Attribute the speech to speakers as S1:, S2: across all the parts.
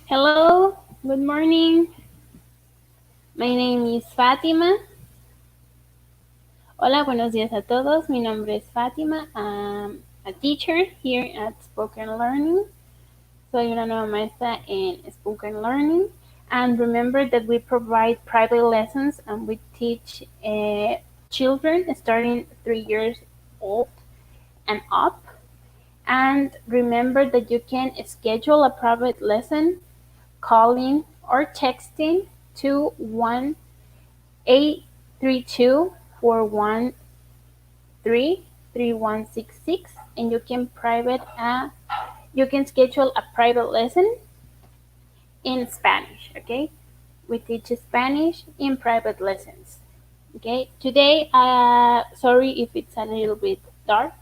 S1: Hello, good morning. My name is Fátima. Hola, buenos días a todos. Mi nombre es Fátima. I'm a teacher here at Spoken Learning. Soy una nueva maestra en Spoken Learning. And remember that we provide private lessons and we teach children starting 3 years old and up. And remember that you can schedule a private lesson calling or texting to 1-832-413-3166, and you can schedule a private lesson in Spanish. Okay, we teach Spanish in private lessons. Okay, today, sorry if it's a little bit dark.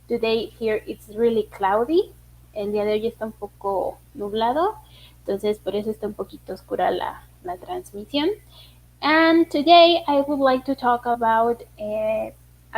S1: Today here it's really cloudy. El día de hoy está un poco nublado, entonces por eso está un poquito oscura la transmisión. And today I would like to talk about a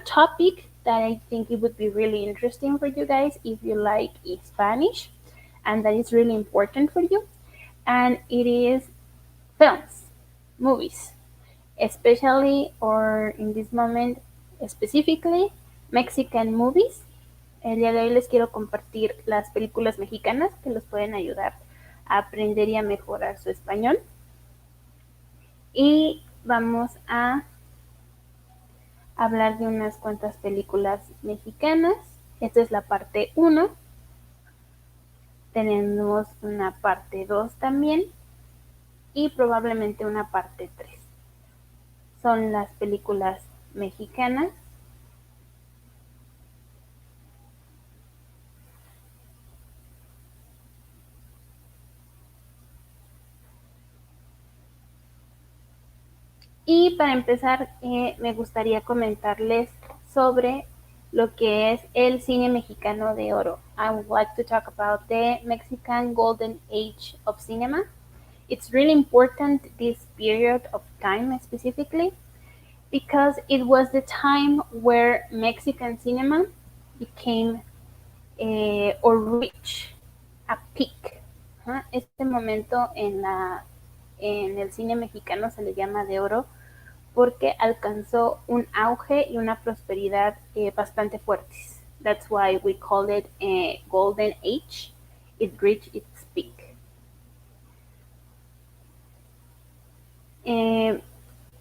S1: topic that I think it would be really interesting for you guys if you like Spanish, and that is really important for you. And it is films, movies, especially or in this moment specifically Mexican movies. El día de hoy les quiero compartir las películas mexicanas que los pueden ayudar a aprender y a mejorar su español. Y vamos a hablar de unas cuantas películas mexicanas. Esta es la parte 1. Tenemos una parte 2 también y probablemente una parte 3. Son las películas mexicanas. Y para empezar, me gustaría comentarles sobre lo que es el cine mexicano de oro. I would like to talk about the Mexican golden age of cinema. It's really important, this period of time specifically, because it was the time where Mexican cinema became or reached a peak. Este momento en el cine mexicano se le llama de oro porque alcanzó un auge y una prosperidad bastante fuertes. That's why we call it a golden age. It reached its peak.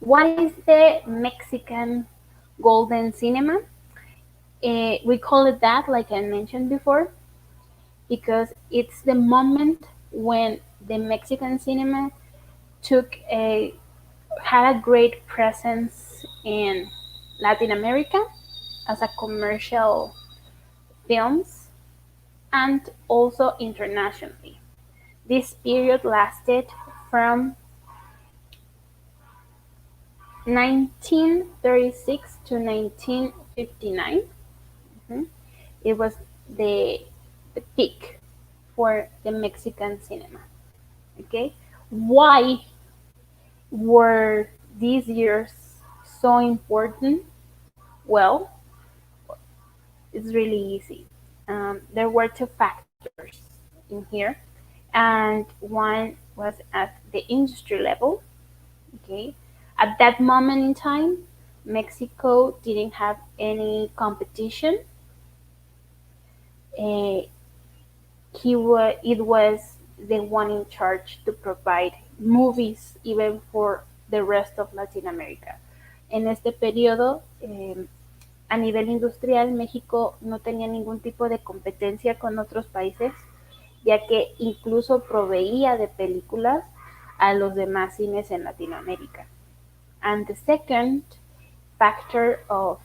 S1: What is the Mexican golden cinema? We call it that, like I mentioned before, because it's the moment when the Mexican cinema had a great presence in Latin America as a commercial films and also internationally. This period lasted from 1936 to 1959. It was the peak for the Mexican cinema. Okay, why were these years so important? Well, it's really easy. There were two factors in here, and one was at the industry level. Okay, at that moment in time, Mexico didn't have any competition. It was the one in charge to provide movies even for the rest of Latin America. En este periodo, a nivel industrial, México no tenía ningún tipo de competencia con otros países, ya que incluso proveía de películas a los demás cines en Latinoamérica. And the second factor of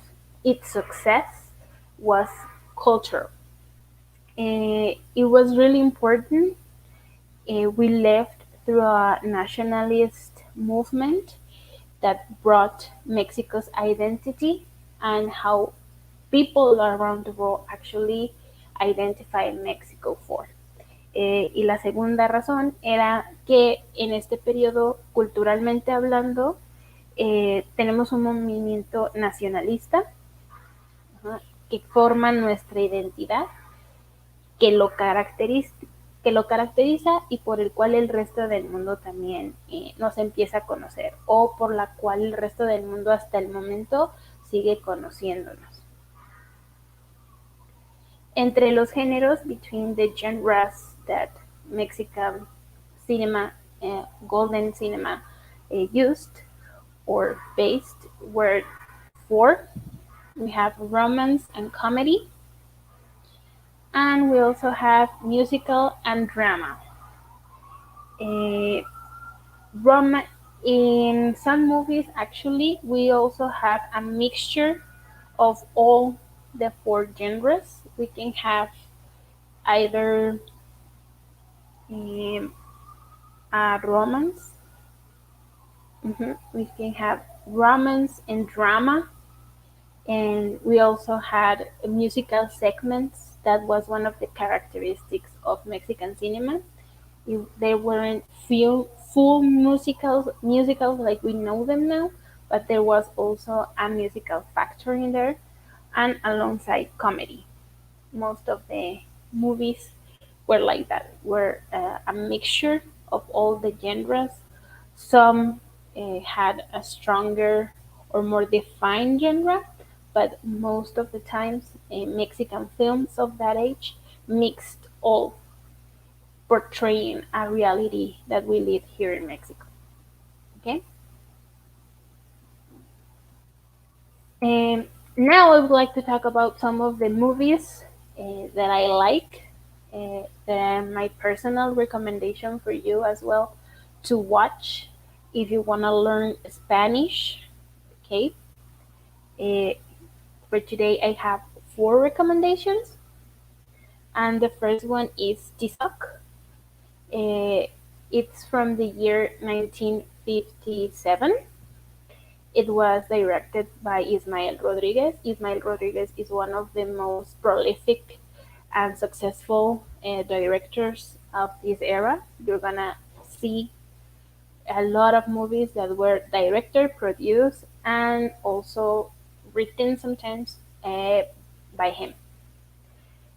S1: its success was cultural. It was really important. We left through a nationalist movement that brought Mexico's identity and how people around the world actually identify Mexico for. Y la segunda razón era que en este periodo, culturalmente hablando, tenemos un movimiento nacionalista que forma nuestra identidad, que que lo caracteriza y por el cual el resto del mundo también nos empieza a conocer, o por la cual el resto del mundo hasta el momento sigue conociéndonos. Entre los géneros, between the genres that Mexican cinema, golden cinema, used or based were four. We have romance and comedy, and we also have musical and drama. Uh, rom- in some movies, actually, we also have a mixture of all the four genres. We can have either um, a romance. We can have romance and drama, and we also had musical segments. That was one of the characteristics of Mexican cinema. They weren't full musicals like we know them now, but there was also a musical factor in there, and alongside comedy. Most of the movies were like that, were a mixture of all the genres. Some had a stronger or more defined genre, but most of the times Mexican films of that age mixed all, portraying a reality that we live here in Mexico. Okay. And now I would like to talk about some of the movies that I like. My personal recommendation for you as well to watch if you want to learn Spanish. Okay. Uh, for today, I have four recommendations, and the first one is Tizoc. It's from the year 1957. It was directed by Ismael Rodriguez. Ismael Rodriguez is one of the most prolific and successful directors of this era. You're gonna see a lot of movies that were directed, produced, and also written sometimes by him.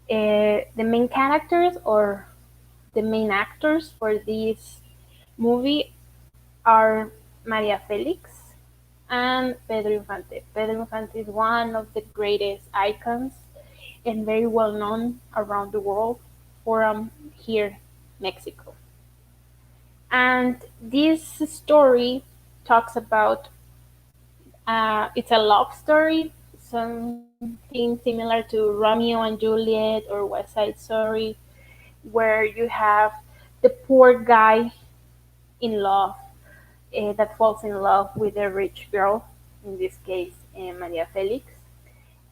S1: The main characters or the main actors for this movie are Maria Felix and Pedro Infante. Pedro Infante is one of the greatest icons and very well known around the world from here, Mexico. And this story talks about it's a love story, something similar to Romeo and Juliet or West Side Story, where you have the poor guy in love that falls in love with a rich girl, in this case, Maria Felix.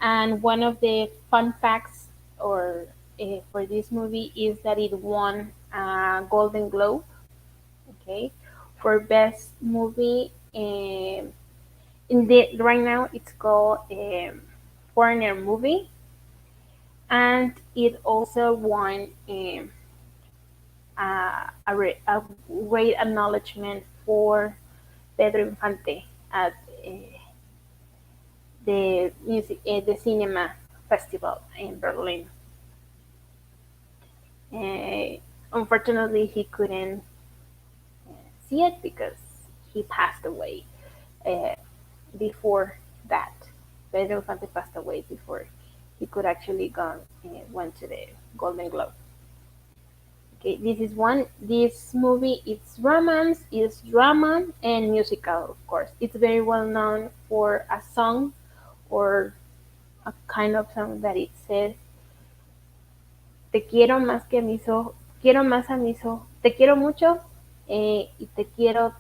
S1: And one of the fun facts or for this movie is that it won a Golden Globe, okay, for best movie. In the right now, it's called foreigner movie, and it also won a great acknowledgement for Pedro Infante at the cinema festival in Berlin. Uh, Unfortunately, he couldn't see it because he passed away uh, before that. Pedro Infante passed away before he could actually go went to the Golden Globe. Okay, this is one. This movie it's romance, it's drama, and musical. Of course, it's very well known for a song or a kind of song that it says te quiero más que a mis ojos, quiero más a mis ojos, te quiero mucho y te quiero,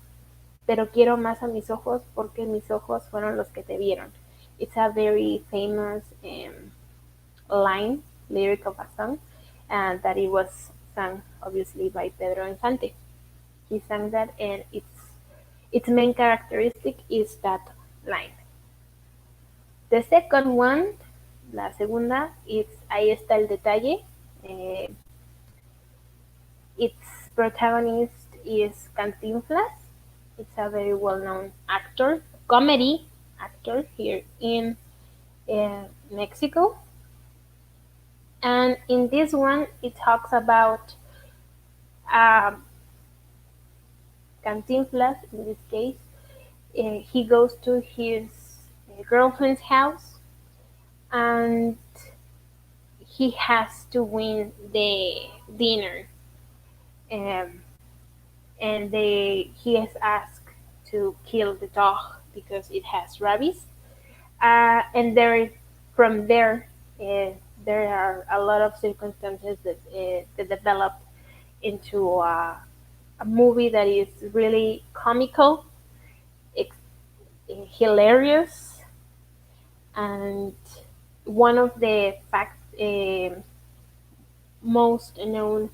S1: pero quiero más a mis ojos porque mis ojos fueron los que te vieron. It's a very famous line, lyric of a song, and that it was sung obviously by Pedro Infante. He sang that, and its main characteristic is that line. The second one, la segunda, it's Ahí está el detalle. Eh, its protagonist is Cantinflas. It's a very well-known actor, comedy actor here in Mexico. And in this one, it talks about Um, Cantinflas, in this case, he goes to his girlfriend's house and he has to win the dinner. Um, and he is asked to kill the dog because it has rabies. And from there, uh, there are a lot of circumstances that develop into a movie that is really comical, ex- hilarious, and one of the most known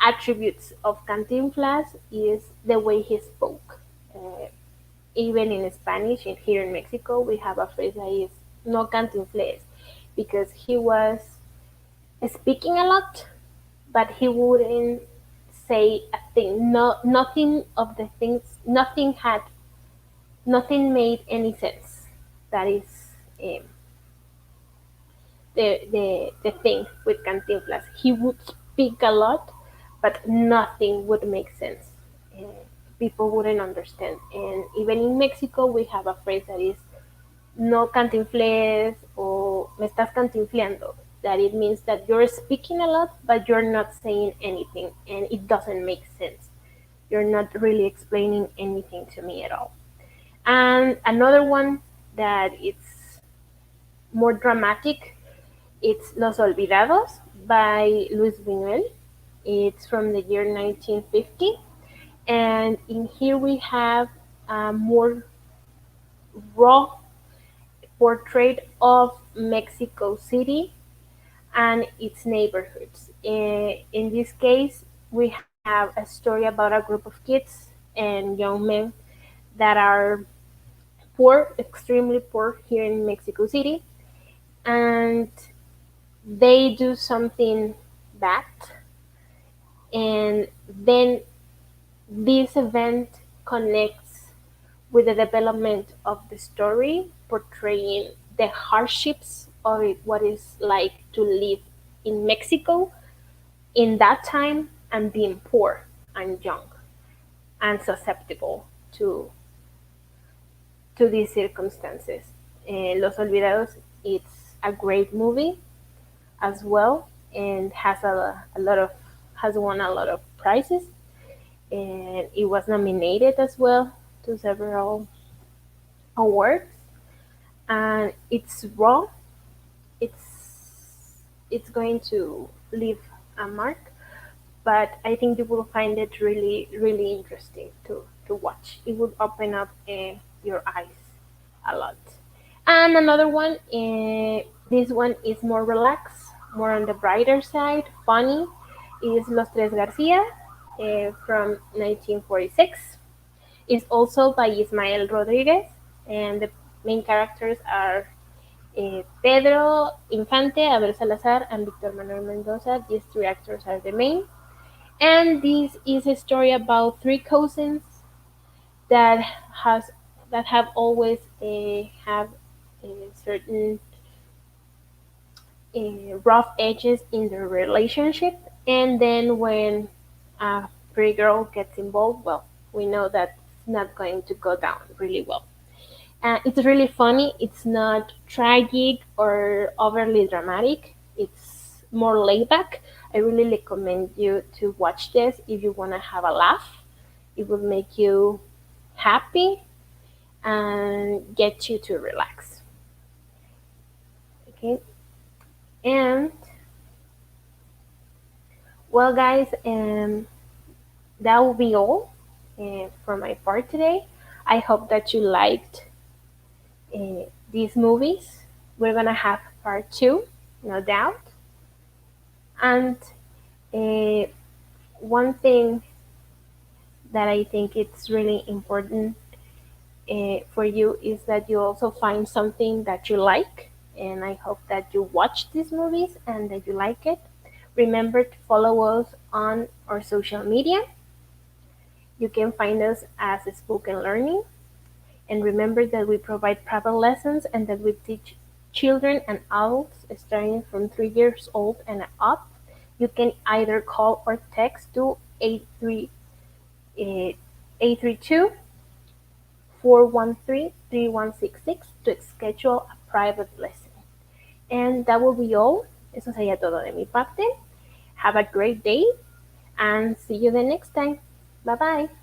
S1: attributes of Cantinflas is the way he spoke. Uh, Even in Spanish, and here in Mexico, we have a phrase that is no cantinfles because he was speaking a lot, but he wouldn't say a thing. No, nothing of the things, nothing made any sense. That is um, the thing with Cantinflas. He would speak a lot, but nothing would make sense. Uh, People wouldn't understand. And even in Mexico, we have a phrase that is no cantinfles o me estás cantinfleando. That it means that you're speaking a lot, but you're not saying anything, and it doesn't make sense. You're not really explaining anything to me at all. And another one that it's more dramatic, it's Los Olvidados by Luis Buñuel. It's from the year 1950, and in here we have a more raw portrait of Mexico City and its neighborhoods. In this case, we have a story about a group of kids and young men that are poor, extremely poor here in Mexico City, and they do something bad, and then this event connects with the development of the story, portraying the hardships of it, what it's like to live in Mexico in that time and being poor and young and susceptible to these circumstances. Los Olvidados, it's a great movie as well and has won a lot of prizes, and it was nominated as well to several awards. And it's raw. It's going to leave a mark, but I think you will find it really, really interesting to watch. It would open up your eyes a lot. And another one, this one is more relaxed, more on the brighter side, funny, is Los Tres Garcia from 1946. It's also by Ismael Rodriguez, and the main characters are Pedro Infante, Abel Salazar, and Victor Manuel Mendoza. These three actors are the main. And this is a story about three cousins that has that have always have certain rough edges in their relationship, and then when a pretty girl gets involved, well, we know that it's not going to go down really well. It's really funny. It's not tragic or overly dramatic. It's more laid back. I really recommend you to watch this if you want to have a laugh. It will make you happy and get you to relax. Okay, and well, guys, that will be all for my part today. I hope that you liked these movies. We're gonna have part two, no doubt. And uh, one thing that I think it's really important for you is that you also find something that you like. And I hope that you watch these movies and that you like it. Remember to follow us on our social media. You can find us as Spoken Learning. And remember that we provide private lessons and that we teach children and adults starting from 3 years old and up. You can either call or text to 832 413-3166 to schedule a private lesson. And that will be all. Eso sería todo de mi parte. Have a great day and see you the next time. Bye bye.